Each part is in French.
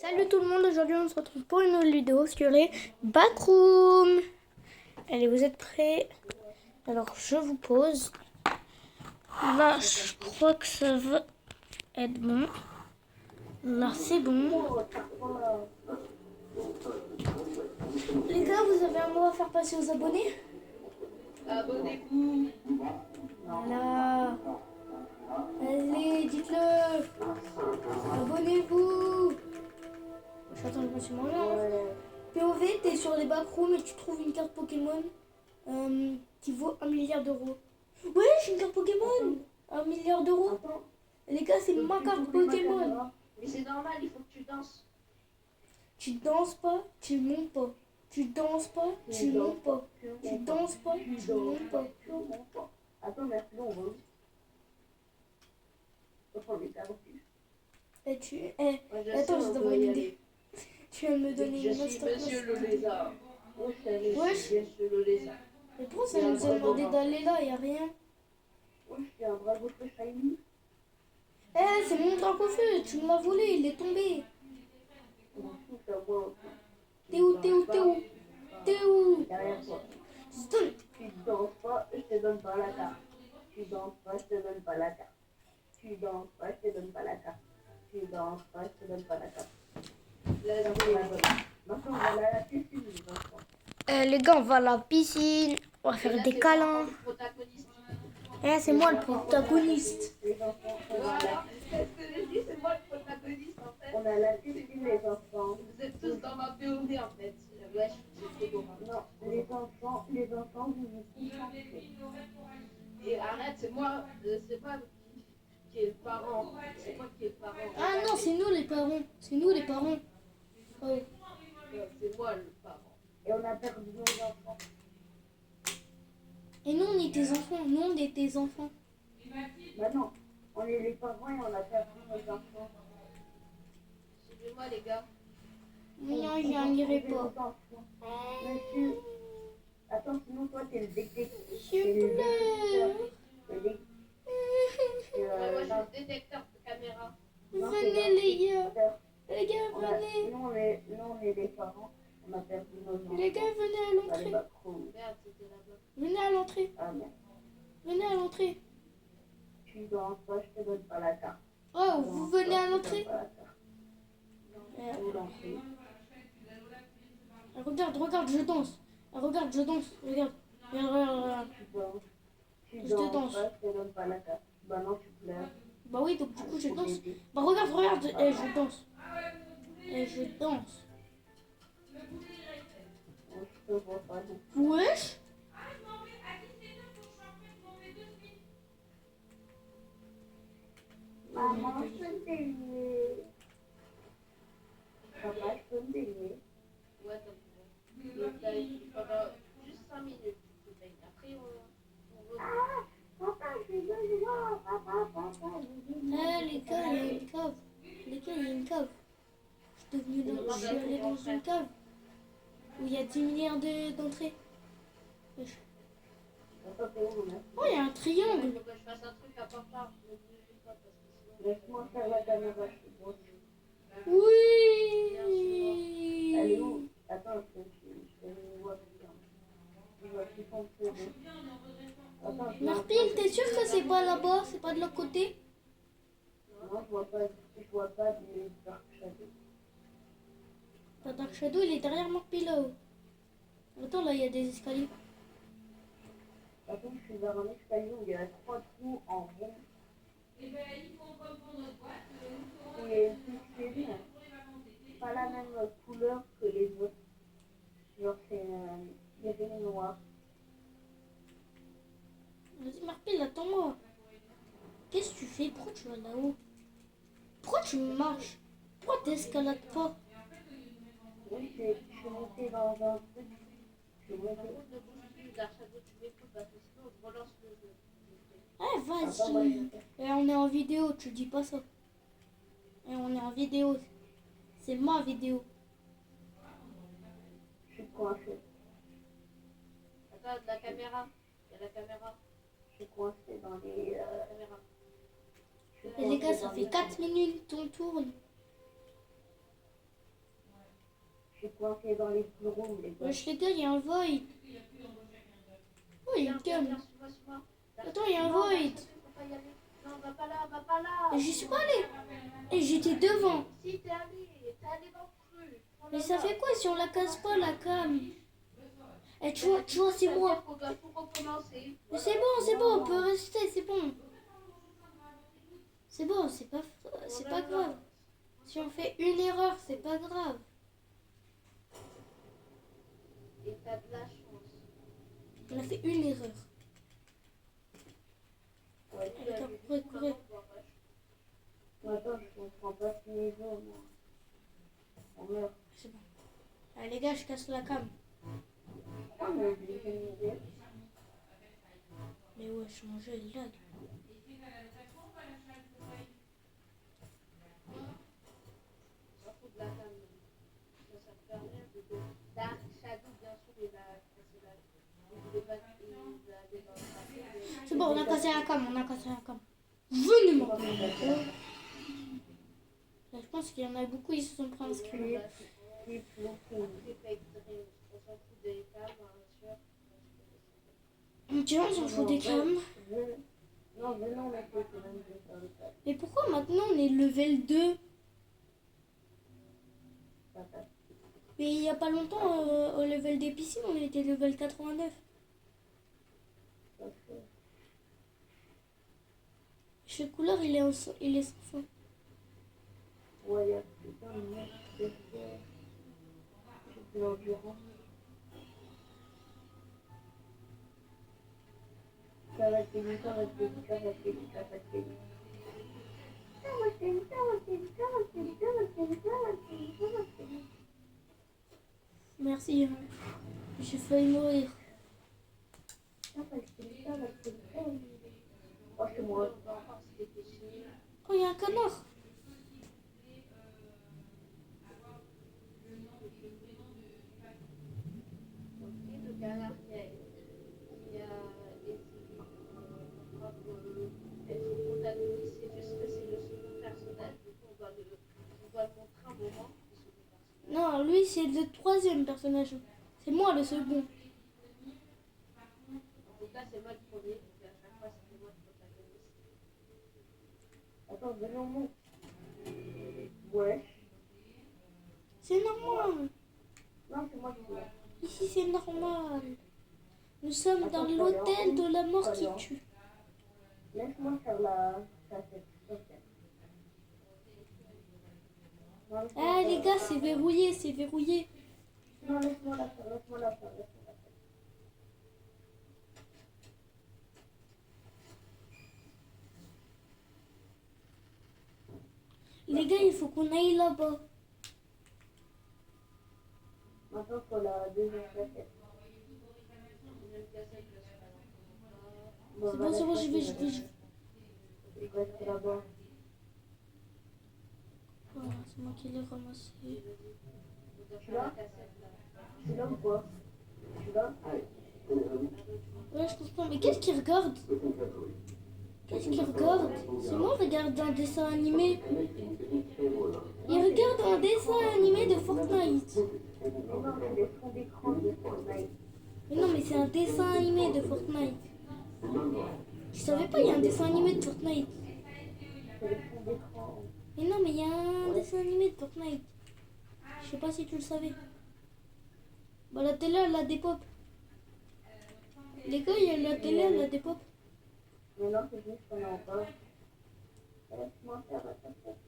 Salut tout le monde, aujourd'hui on se retrouve pour une nouvelle vidéo sur les backrooms. Allez, vous êtes prêts? Alors je vous pose. Là je crois que ça va être bon. Là c'est bon. Les gars, vous avez un mot à faire passer aux abonnés? Abonnez-vous. Voilà. Allez, dites-le. Abonnez-vous. J'attends le petit moment. POV, t'es sur les backrooms et tu trouves une carte Pokémon qui vaut 1 milliard d'euros. Ouais, j'ai une carte Pokémon 1 milliard d'euros. Les gars, c'est ma carte Pokémon. Mais c'est normal, il faut que tu danses. Tu danses pas, tu montes pas. Tu danses pas, tu montes pas. Tu danses pas, tu montes pas. Attends, merci, on va où? Et tu... Attends, je t'envoie une idée. Tu viens de me donner Je une suis masterclass. Monsieur le Lézard. Wesh. Monsieur le Lézard. Mais pourquoi ça nous a demandé d'aller là? Y'a rien. Il y a un dragon shiny. C'est mon dracofeu, tu me l'as volé, il est tombé. T'es où? T'es où? T'es où? T'es où? Derrière toi. Stone. Tu danses pas, je te donne pas la carte. Tu danses pas, je te donne pas la carte. Tu danses pas, je te donne pas la carte. Tu danses pas, je te donne pas la carte. Maintenant, on va aller à la piscine, les enfants. Les gars, on va à la piscine, on va faire des câlins. C'est moi le protagoniste. Les enfants, on va à la piscine. C'est ce que j'ai dit, c'est moi le protagoniste en fait. On a la piscine, les enfants. Vous êtes tous dans ma POV en fait. Ouais, c'est trop beau. Non, les enfants, vous vous concentrez. Et arrête, c'est moi, c'est pas qui est le parent. C'est moi qui est le parent. Ah non, c'est nous les parents. C'est nous les parents. Oh. C'est moi le parent. Et on a perdu nos enfants. Et nous, on est tes enfants. Nous, on est tes enfants. Bah non, on est les parents et on a perdu nos enfants. Suivez-moi les gars. Non, j'y arriverai pas. Monsieur, attends, sinon toi t'es le détective. Je pleure. Moi je suis le détecteur de caméra. Venez les gars. Les gars, venez. Nous on est les parents. On a perdu nos enfants. Les gars, venez à l'entrée. Merde, c'était là-bas. Venez à l'entrée. Ah merde. Venez à l'entrée. Tu danses pas, je te donne pas la carte. Oh, vous venez à l'entrée. Regarde, je danse. Regarde, je danse. Regarde. Regarde. Tu Je te danse. pas, je te donne pas la carte. Bah non, tu pleures. Bah oui, donc du coup, je danse. Bah regarde. Je danse. Je danse. Je te vois pas. Wesh. Maman, je peux me baigner. Papa, je peux me baigner. Ouais, t'as pendant juste 5 minutes, tu te baignes. Après, on va. Ah, papa, je vais devoir. Papa. Les gars, il y a une cave. Les gars, il y a une cave. Je suis allée dans une cave où il y a 10 milliards d'entrées. Wesh. Oh, il y a un triangle. Il faut que je fasse un truc à part. Laisse-moi faire la caméra, je te vois. Oui. Elle est où? Attends, je vais une voix. Je vois qui sont serrés. Marpile, t'es sûr que c'est pas là-bas? C'est pas de l'autre côté? Non, je vois pas du Dark Shadow. Le Dark Shadow, il est derrière Marpile là-haut. Attends, là, il y a des escaliers. Attends, je suis vers un escalier où il y a 3 trous en rond. Et une série, pas la même couleur que les autres. Genre, c'est des rayons noirs. Vas-y, Marpile, attends-moi. Qu'est-ce que tu fais? Pourquoi tu vas là-haut? Pourquoi tu marches? Pourquoi t'escalades pas? Oui, je suis montée dans un truc. Je suis montée. Vas-y. On est en vidéo, tu dis pas ça. On est en vidéo. C'est ma vidéo. Je suis coincée. Attends, la caméra. Il y a la caméra. Je suis coincée dans les caméras. Et les gars, ça fait 4 minutes qu'on tourne. Je suis coincée dans les bureaux, les gars. Wesh les gars, il y a un void. Oh, il Viens, est viens, calme. viens, suis-moi, suis-moi. Attends, il y a un Non, void. faut pas y aller. Non, va pas là, va pas là. Et j'y suis pas allée. Et j'étais devant. Si, t'es allé dans le cru. Prends Mais la ça main. fait quoi si on la casse pas la cam? Eh, tu vois, c'est moi. On doit tout recommencer. Mais c'est bon, on peut rester, c'est bon. C'est bon, c'est pas grave. Si on fait une erreur, c'est pas grave. Et t'as de la chance. On a fait une erreur. Ouais, Allez, attends, courez. attends, je comprends pas ce niveau, moi. Oh merde. C'est bon. Allez les gars, je casse la cam. Pourquoi on a oublié de me dire? Mais wesh, mon jeu il lag. Ça fout de la cam. Ça me permet de... Là, Shadow, bien sûr, il va casser la... C'est bon, on a cassé la cam, Venez-moi. Là, je pense qu'il y en a beaucoup, ils se sont pas inscrits. C'est flou. On s'en fout des cams, bien sûr. Ok, on s'en fout des cams. Non, venons, on a fait quand même de faire le cas. Mais pourquoi maintenant on est level 2? Mais il y a pas longtemps, au level des piscines, on était level 89. Chaque couleur, il est sans fin. Ouais, il y a putain de mec qui fait de l'endurance. Ça va être vite, ça va être vite, ça va être vite, ça va être vite. Ça va être vite, ça va être vite, ça va être vite, ça va être vite, ça va être vite, ça va être vite. Merci. J'ai failli mourir. Ça va être vite, ça va être vite, ça va être vite. Oh, c'est moi. Oh, il y a un canard. Le canard qui a été être protagoniste, c'est juste que c'est le second personnage, du coup on doit le montrer un moment. Non, lui, c'est le troisième personnage. C'est moi le second. En tout cas, c'est moi le premier, donc à chaque fois c'est moi le protagoniste. Attends, venons-nous. Ouais. C'est normal. Non, c'est moi qui suis là. Ici, c'est normal. Nous sommes dans l'hôtel de la mort qui tue. Laisse-moi faire la cassette. Ah, les gars, c'est verrouillé, c'est verrouillé. Non, laisse-moi la faire, laisse-moi la faire, laisse-moi la faire. Les gars, il faut qu'on aille là-bas. Maintenant, il faut la deuxième cassette. C'est bon, j'y vais. Il reste là-bas. Voilà, c'est moi qui l'ai ramassé. Tu l'as? Tu l'as ou quoi? Tu l'as? Ouais, je comprends. Mais qu'est-ce qu'il regarde? Qu'est-ce qu'il regarde? C'est moi, regarde un dessin animé. Il regarde un dessin animé de Fortnite. Mais non, c'est des fonds d'écran de Fortnite. Mais non, mais c'est un dessin animé de Fortnite. Je savais pas, il y a un dessin animé de Fortnite. C'est des fonds d'écran. Mais non, mais il y a un dessin animé de Fortnite. Je sais pas si tu le savais. Bah, la télé, elle a des pop. Les gars, il y a la télé, elle a des pop. Mais non, c'est juste qu'on a encore. Laisse-moi faire la cassette.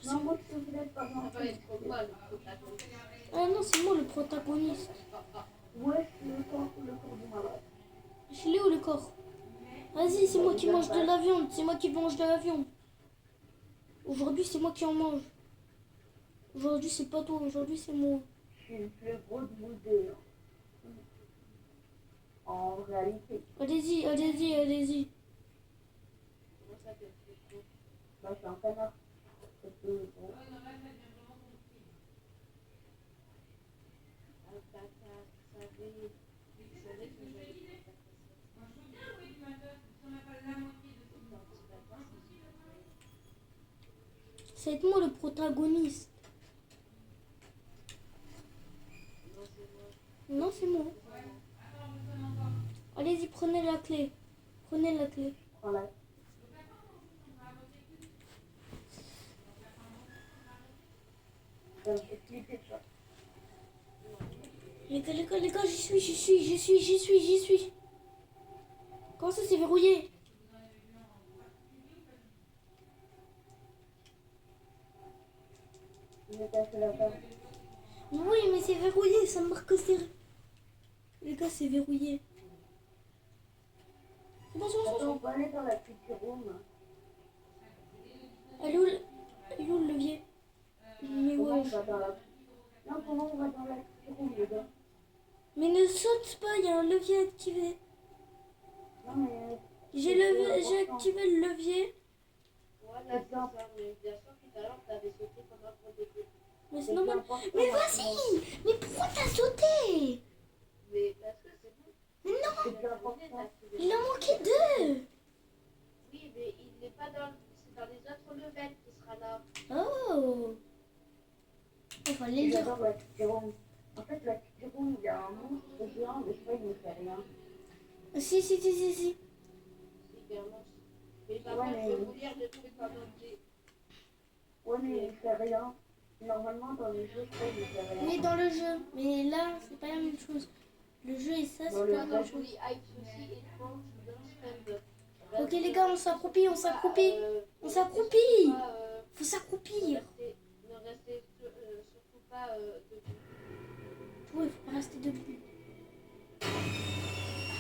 Non, moi, je te laisse pas Ça mentir. va être moi le protagoniste. Ah non, c'est moi le protagoniste. Ouais, le corps du malade. Je l'ai où le corps? Vas-y, c'est moi qui mange de la viande. C'est moi qui mange de la viande. Aujourd'hui, c'est moi qui en mange. Aujourd'hui, c'est pas toi. Aujourd'hui, c'est moi. Je suis le plus gros de vous deux. En réalité, Allez-y, allez-y. Comment ça fait plus gros? bah, je suis un canard. C'est plus gros. C'est moi le protagoniste. Non, c'est moi. Allez-y, prenez la clé. Prenez la clé. Voilà. Expliquez ça. Les gars, j'y suis. Comment ça, c'est verrouillé? Vous êtes cassé la table. Oui, mais c'est verrouillé, ça marque que c'est... Les gars, c'est verrouillé. C'est bon, c'est bon, c'est Attends, bon. on peut aller dans la petite room. Elle est où le levier? Mais Comment ouais. on va dans la... Non, comment on va dans la petite room, les gars? Mais ne saute pas, il y a un levier activé. Non, mais... J'ai activé le levier. Voilà, c'est ça. Mais bien sûr, tout à l'heure, t'avais sauté pendant qu'on était. Mais c'est C'est normal. important, Mais maintenant. vas-y! Mais pourquoi t'as sauté? Mais parce que c'est bon. Mais non! C'est bien important. Il en manquait deux! Oui, mais il n'est pas dans. C'est dans les autres levels qu'il sera là. Oh! Il fallait le dire. J'adore la petite room. En fait, la petite room, il y a un monstre géant, mais je crois qu'il ne fait rien. Si. C'est également. Mais papa, Ouais, je mais- vais vous lire le truc en entier. Ouais, mais il ne fait rien. Normalement, dans le jeu, je crois qu'il ne fait rien. Mais dans le jeu. Mais là, c'est pas la même chose. Le jeu et ça, Dans c'est le pas la jeu. même Dans chose. Julie Hype aussi et Frank Dunsfeld. Ok, les gars, on s'accroupit. On s'accroupit! Faut s'accroupir! Ne restez surtout pas debout. Ouais, faut pas rester debout.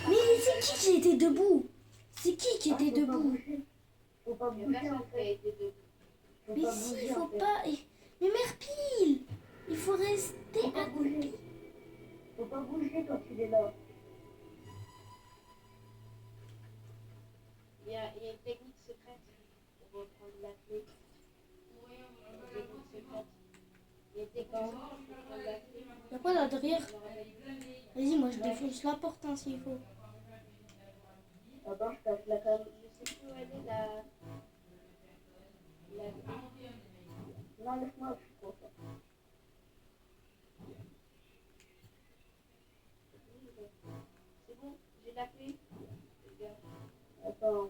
Mais c'est qui était debout? C'est qui Ah, était faut pas debout? bouger. Faut pas Il n'y a bouger, personne en qui a fait. été debout. Faut Mais pas si, bouger, faut en fait. pas. Mais mère pile! Il faut rester Faut pas accroupi. bouger. Faut pas bouger quand il est là. Il y a une technique secrète pour reprendre la clé. Une technique secrète. Il y a une technique secrète pour prendre la clé. Y'a quoi là derrière? Je me rappelle plus. Vas-y, moi je défonce la porte hein, s'il faut. Attends, je casse la cam. Je sais plus où elle est la clé. Non, laisse-moi, je suis content. C'est bon, j'ai la clé. Les gars. Attends.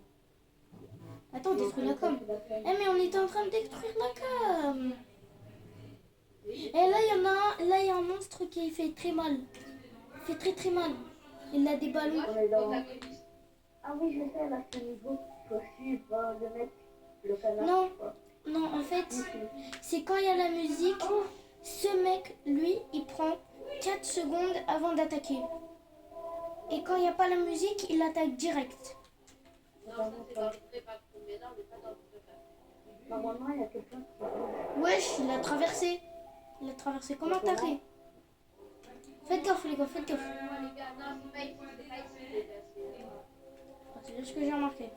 Attends, détruis la com. Eh mais on était en train de détruire la com. Et là il y a un monstre qui fait très mal. Il fait très mal. Il a des ballons. On est dans... Protagoniste. Ah oui, je sais, là, ce niveau, il faut suivre le mec, le canard. Non. je crois. Non, en fait, Si, si. c'est quand il y a la musique, ce mec, lui, il prend 4 secondes avant d'attaquer. Et quand il n'y a pas la musique, il attaque direct. Non, ça c'est dans le vrai patron. Mais là, on n'est pas dans le vrai patron. Normalement, il y a quelqu'un qui... Wesh, il a traversé. Il a traversé comme un taré. Faites gaffe les gars, faites gaffe. Non, les gars, non, c'est pas ici, c'est pas ici, les gars. C'est ce que j'ai remarqué. Là,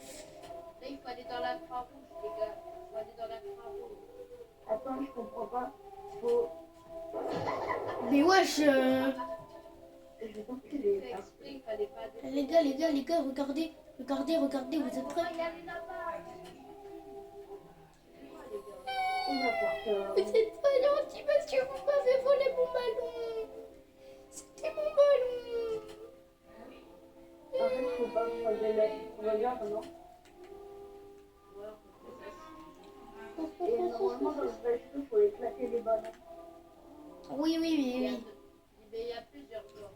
il faut aller dans l'infrarouge, les gars. Il faut aller dans l'infrarouge. Attends, je comprends pas. Faut... Mais wesh, Je vais t'enculer. C'est exprès, il fallait pas... les gars, regardez, vous êtes prêts? On va voir ça. Vous êtes pas gentil parce que vous m'avez volé mon ballon. C'était mon ballon. En fait, faut pas croiser l'œil. Regarde, non? Et normalement, dans le vrai jeu, faut éclater les ballons. Oui. Mais il y a plusieurs genres.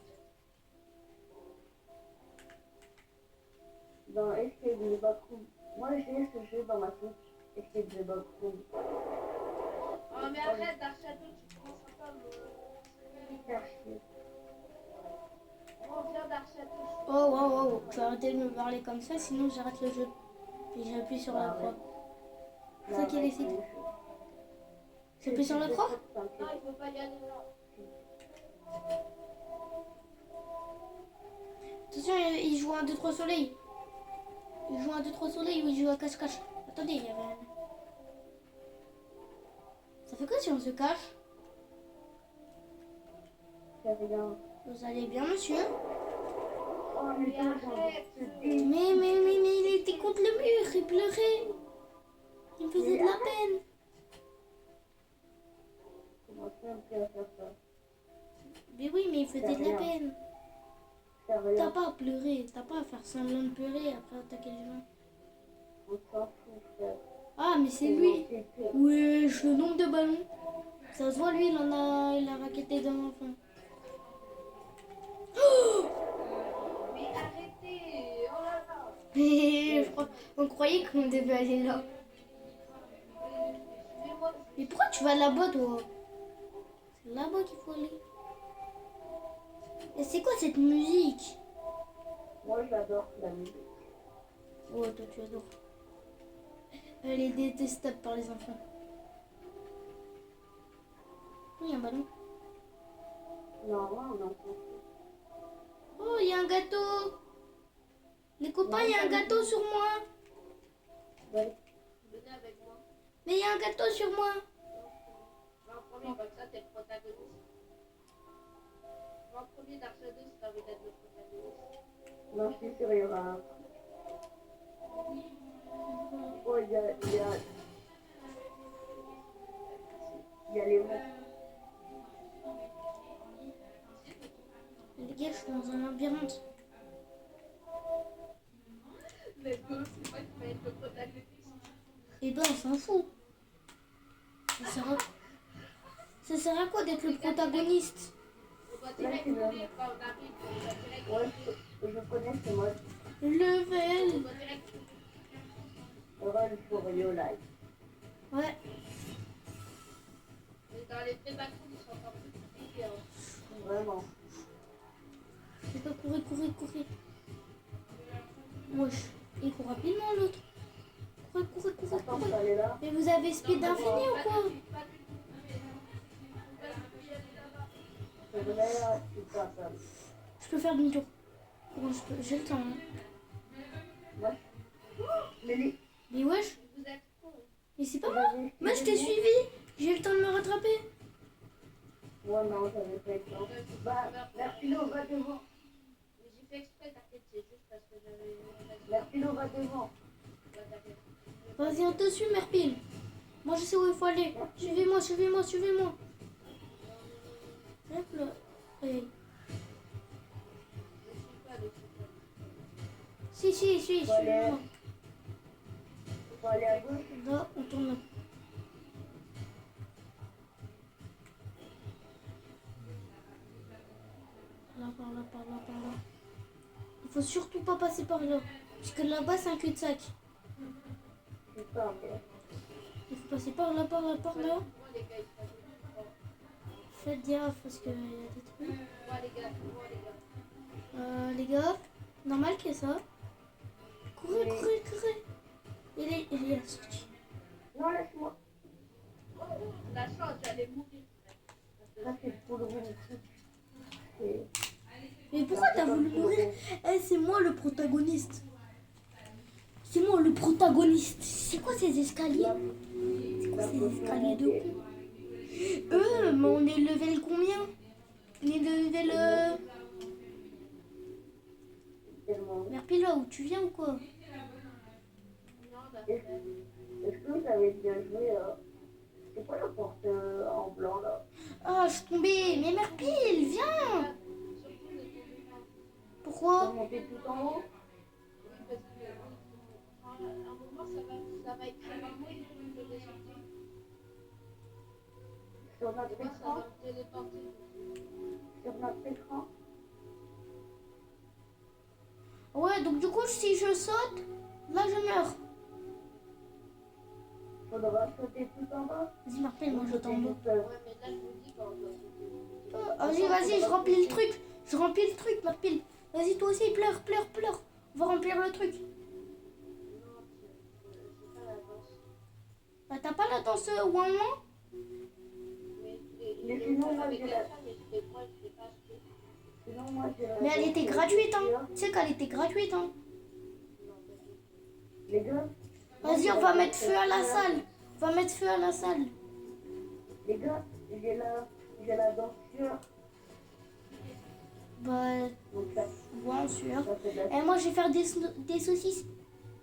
Dans Escape the Backroom. Moi, j'ai ce jeu dans ma Switch. Escape the Backroom. Oh, mais arrête, Dark Shadow, tu commences pas à me... Hyper chier. Reviens, Dark Shadow. Oh, tu vas arrêter de me parler comme ça, sinon j'arrête le jeu. Et j'appuie sur la croix. C'est ça qui décide. J'appuie sur la croix? Non, il faut pas y aller là. Attention, il joue à 2-3 soleils. Il joue à 2-3 soleils ou il joue à cache-cache. Attendez, il y avait un... Ça fait quoi si on se cache? C'est rien. Vous allez bien, monsieur? Oh, mais Mais arrête. Mais il était contre le mur, il pleurait. Il me faisait de la peine. Comment ça, on peut faire ça? Mais oui, mais il faisait de la peine. Ça T'as rien. pas à pleurer, t'as pas à faire semblant de pleurer après attaquer les gens. On s'en fout, frère. Ah, mais c'est lui. Wesh, le nombre de ballons. Ça se voit, lui, il a raquetté d'un enfant. Mais arrêtez! Oh là là! Mais on croyait qu'on devait aller là. Suivez-moi. Mais pourquoi tu vas là-bas, toi? C'est là-bas qu'il faut aller. Et c'est quoi cette musique? Moi, j'adore la musique. Oh, toi, tu adores. Elle est détestable par les enfants. Il y a un ballon. Non, on en fout. Oh, il y a un gâteau. Les copains, il y a un gâteau sur moi. Ouais. Venez avec moi. Mais il y a un gâteau sur moi. Va en premier, comme ça, t'es le protagoniste. Va en premier, Dark Shadow, si t'as envie d'être le protagoniste. Non, je suis sûr, il y aura un. Oh, il y a les mots. Les gars, je suis dans un labyrinthe. Let's go, c'est moi qui vais être le protagoniste. Eh ben, on s'en fout. Ça sert à quoi d'être le protagoniste? On va direct mourir quand on arrive. On va direct Ouais, je connais ce mode. Level. on va direct Run for your life. Ouais. Mais dans les vrais bâtons, ils sont encore plus compliqués. Hein. Vraiment. Je peux courir. Wesh. Il court rapidement, l'autre. Courir. Attends, je vais aller là. Mais vous avez speed d'infini ou quoi? C'est vrai, là, je suis pas ça. Je peux faire demi-tour. Bon, j'ai le temps. Hein. Moi, mais les... Mais wesh. Vous êtes cons. Mais c'est pas moi. Moi, je t'ai suivi. J'ai le temps de me rattraper. Ouais, non, j'avais pas le temps. Bah, Merpilo, va devant. Mais j'ai fait exprès, t'inquiète, c'est juste parce que j'avais. Merpilo, va devant. Vas-y, on te suit, Merpile. Moi, je sais où il faut aller. Suivez-moi. Hop là. Allez. Si, suivez-moi. Faut aller à gauche. Là, on tourne là. Par là. Il faut surtout pas passer par là. Parce que là-bas, c'est un cul-de-sac. Putain, mais... Il faut passer par là. Faites gaffe parce qu'il y a des trucs. Moi, les gars. Les gars, normal qu'il y ait ça. Courez. Il est sorti. Non, laisse-moi. La chance, j'allais mourir. Ça, c'est pour le rouge. C'est... Mais pourquoi t'as voulu mourir? C'est moi le protagoniste. C'est quoi ces escaliers? C'est quoi ces escaliers de con? Mais on est level combien? On est level... tellement... Merpille, là où tu viens ou quoi? Est-ce que vous avez bien joué c'est quoi la porte en blanc là? Ah, je suis tombée. Mais Merpille, viens. Pourquoi? Vous montez tout en haut? À un moment, ça va être très marrant, il faut que je descende. Sur notre Ça va écran? me téléporter. Sur notre écran? Ouais, donc du coup, si je saute, là je meurs. Faudra sauter tout en bas? Vas-y, Merpille, moi je Sauter t'en bas. juste, Ouais, mais là, je vous dis quand on doit sauter. Vas-y, je remplis le truc. Merpille. Vas-y, toi aussi, pleure. On va remplir le truc. Non, c'est pas la danse. Bah, t'as pas la danse ouin. Mais sinon, moi, avec j'ai la la... femme, mais moi, je l'ai pas acheté. Sinon, moi, j'ai la... Mais elle était gratuite, hein. Tu sais qu'elle était gratuite, hein. Les gars? Vas-y, on va mettre feu à la salle. Les gars, j'ai la dent sûre. Bah, Donc ça, ouais, en sueur. ça fait de la... Et moi, je vais faire des saucisses.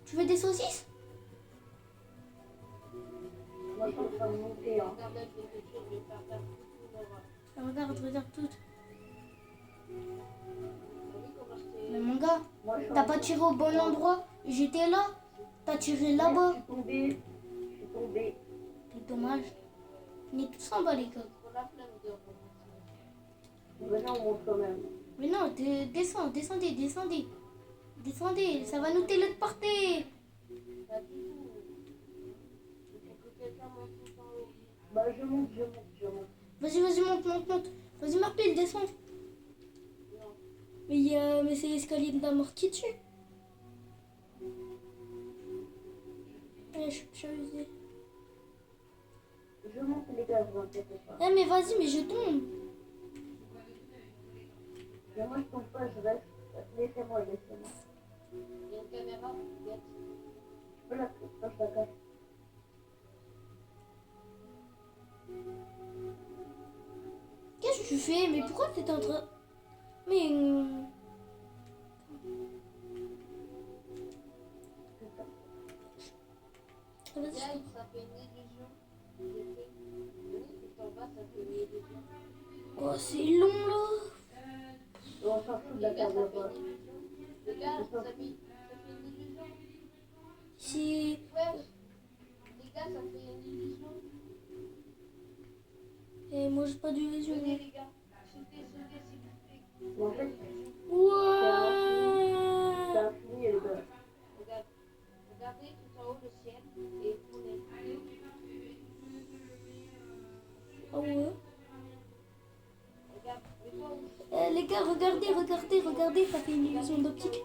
Tu veux des saucisses? Moi, je suis en train de monter, hein. Regardez, je vais faire faire tout le monde. Regarde tout. T'as pas tiré au bon endroit. J'étais là. T'as tiré là-bas. Je suis tombée. Je suis tombée. C'est dommage. On est tous en bas, les gars. On a plein de Venez, on monte quand même. Mais non, descendez. Descendez, ça va nous téléporter. Pas du tout. Il faut que quelqu'un monte tout en haut. Bah, je monte. Vas-y, monte. Vas-y, Marpile, descends. Non. Mais c'est l'escalier de la mort qui tue. Je suis usée. Je monte, les gars, vous inquiétez pas. Eh, mais vas-y, mais je tombe. Mais moi, je tombe pas, je reste. Laissez-moi. Il y a une caméra. Regarde. Je peux la je la cache. Qu'est-ce que tu fais? Mais pourquoi t'es en train... Mais... Vas-y, Regarde, ça fait une illusion. J'ai fait. Oui, tout en bas, ça fait une illusion. oh, c'est long, là. On s'en fout de la Les gars, ça caméra. fait une illusion. Les gars, ça fait une illusion. C'est... Ouais. Les gars, ça fait une illusion. Et moi, j'ai pas d'illusion. Venez, les gars. Sautez, s'il vous plaît. Mais en fait, Ouais. c'est infini, les gars. Regardez tout en haut le ciel et tournez. Ah ouais. Regarde, mets-toi où? Les gars, regardez, ça fait une illusion d'optique.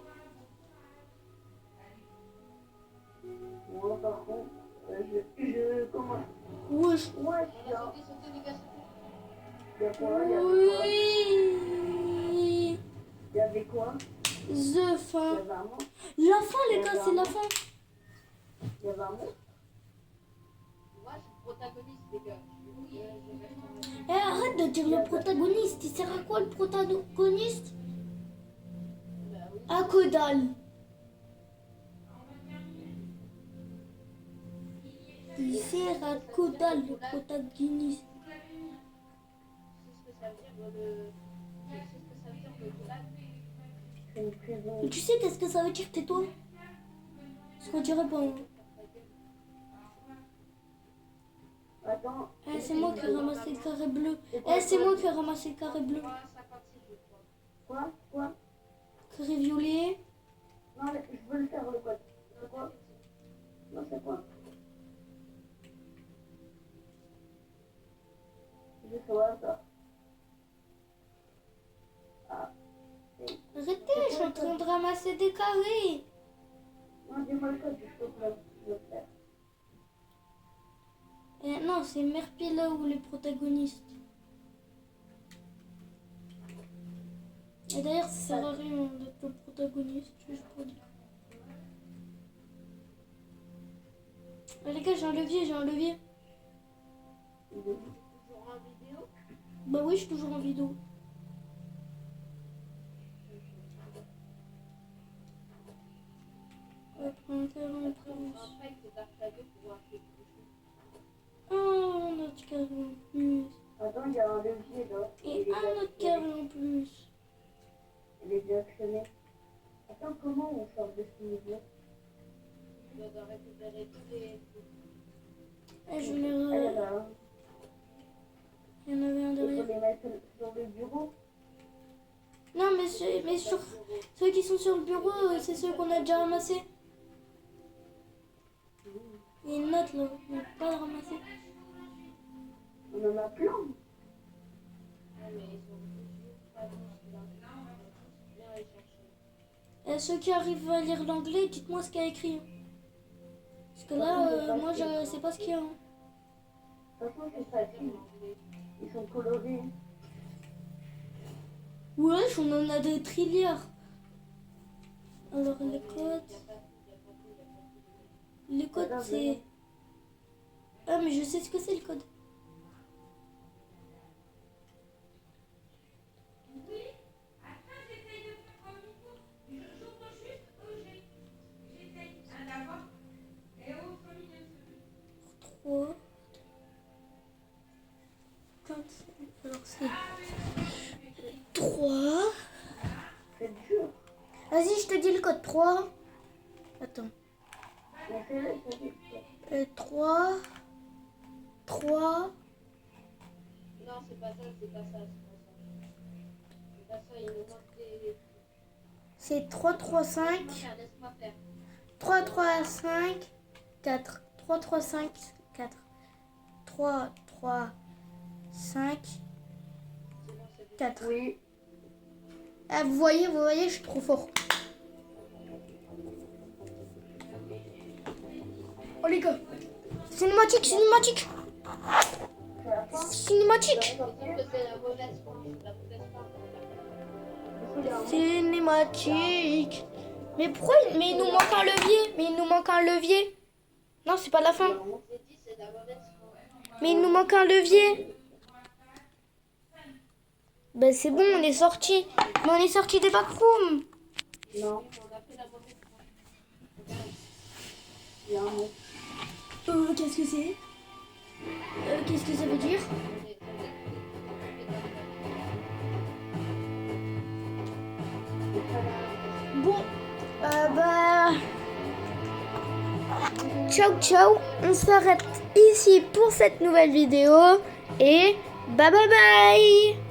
Moi, par contre, je commence. Wesh. Ouais, On a sauté, les gars, sautez. il y a quoi? Oui. Il y avait quoi? The Il y fin. avait un monstre. La fin, les gars, c'est la fin. Il y avait un monstre. Moi, je suis protagoniste, les gars. Je reste en Arrête de dire le protagoniste. Il sert à quoi le protagoniste? Bah oui. À que dalle. Il sert à que dalle le protagoniste. C'est ce que ça veut dire le. C'est ce que ça veut dire le goulag. C'est une prison. Mais tu sais qu'est-ce que ça veut dire, tais-toi? Ce qu'on dirait pas. Attends. C'est moi qui ai ramassé le carré bleu. C'est moi qui ai ramassé le carré bleu. 56, je crois. Quoi? Carré violet. Non, mais je veux le faire, le code. C'est quoi? Non, c'est quoi? Je sais pas ça. Ah. Arrêtez, je suis en train de ramasser des carrés. Non, dis-moi le code, je peux le faire. Non, c'est Merpila ou les protagonistes. Et d'ailleurs, ça sert à rien d'être le protagoniste, juste pour dire. Les gars, j'ai un levier. Toujours en vidéo. Bah oui, je suis toujours en vidéo. Après, c'est partagé pour voir ce que Un autre carré en plus. Attends, il y a un levier là. Et un autre carré en plus. Il est directionné. Attends, comment on sort de ce niveau? tu dois récupérer tous les. Je Ah, il y en l'ai... a un. Il y en avait un Il faut derrière. les mettre sur le bureau. Non, mais ceux qui sont sur le bureau, c'est ceux qu'on a déjà ramassés. Il y a une note là, on ne peut pas le ramasser. On en a plein. Non, mais ils sont tous pas tous là. Viens les chercher. Ceux qui arrivent à lire l'anglais, dites-moi ce qu'il y a écrit. Parce que là, moi je sais pas ce qu'il y a. De toute façon, c'est facile. Ils sont colorés. Wesh, on en a des trilliards. Alors les codes. Les codes c'est... Ah mais je sais ce que c'est le code. Trois. Alors c'est 3. C'est dur. Vas-y, je te dis le code 3. Attends. 3. 3. Non, c'est pas ça, c'est pas ça, c'est pas ça. C'est pas ça, il nous manque des... C'est 3, 3, 5. Laisse-moi faire. 3, 3, 5, 4. 3, 3, 5, 4. 3, 3, 5, C'est bon, c'est bon. 4. Oui. Ah, vous voyez, je suis trop fort. Oh les gars. Cinématique. C'est la fin. Cinématique. Sauf que c'est la mauvaise forme, la mauvaise forme. Cinématique. Mais pourquoi il nous manque un levier. Non, c'est pas la fin. J'ai dit c'est la mauvaise forme. Mais il nous manque un levier. Ben c'est bon, on est sorti. Mais on est sorti des backrooms. Non, On a fait la mauvaise forme. il y a un mot. Qu'est-ce que c'est Qu'est-ce que ça veut dire Bon, bah... Ciao. On s'arrête ici pour cette nouvelle vidéo. Et bye.